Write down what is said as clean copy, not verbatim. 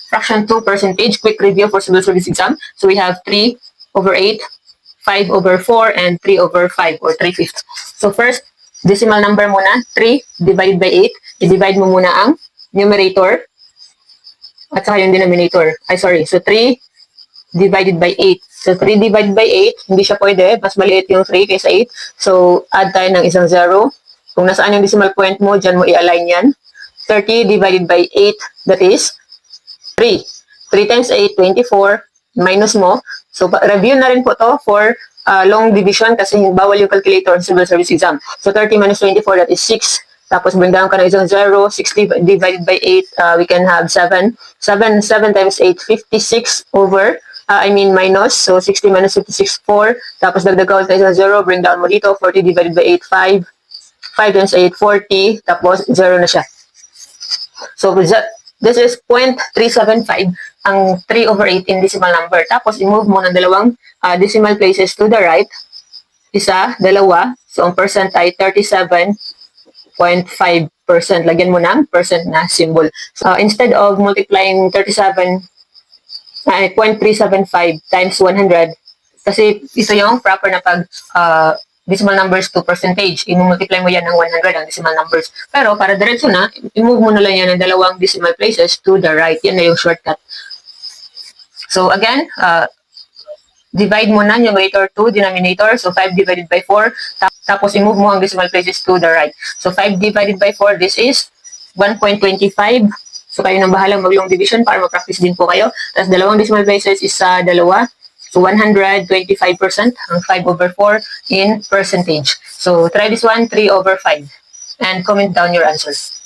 Fraction 2 percentage. Quick review for civil service exam. So we have 3/8, 5/4, and 3/5 or 3/5. So first, decimal number muna, 3 divided by 8. I-divide mo muna ang numerator at saka yung denominator. So 3 divided by 8. So 3 divided by 8, hindi siya pwede. Mas maliit yung 3 kaysa 8. So add tayo ng isang 0. Kung nasaan yung decimal point mo, dyan mo i-align yan. 30 divided by 8, that is 3. 3 times 8, 24. Minus mo. So, review na rin po to for long division kasi bawal yung calculator in civil service exam. So, 30 minus 24, that is 6. Tapos, bring down ka na isang 0. 60 divided by 8, we can have 7. 7 times 8, 56 over, minus. So, 60 minus 56, 4. Tapos, dagdag ka ulit na isang 0. Bring down mo dito. 40 divided by 8, 5. 5 times 8, 40. Tapos, 0 na siya. So, this is 0.375, ang 3/8 in decimal number. Tapos, i-move mo ng dalawang decimal places to the right. Isa, dalawa. So, ang percent ay 37.5%. Lagyan mo ng percent na symbol. So, instead of multiplying 0.375 times 100, kasi ito yung proper na pag decimal numbers to percentage. I-multiply mo yan ng 100 ang decimal numbers. Pero para diretso na, i-move mo na lang yan ng dalawang decimal places to the right. Yan na yung shortcut. So again, divide mo na numerator to denominator. So 5 divided by 4. Tapos i-move mo ang decimal places to the right. So 5 divided by 4, this is 1.25. So kayo nang bahalang mag-long division para mag-practice din po kayo. Tapos dalawang decimal places is dalawa. So 125% ang 5/4 in percentage. So try this one, 3/5. And comment down your answers.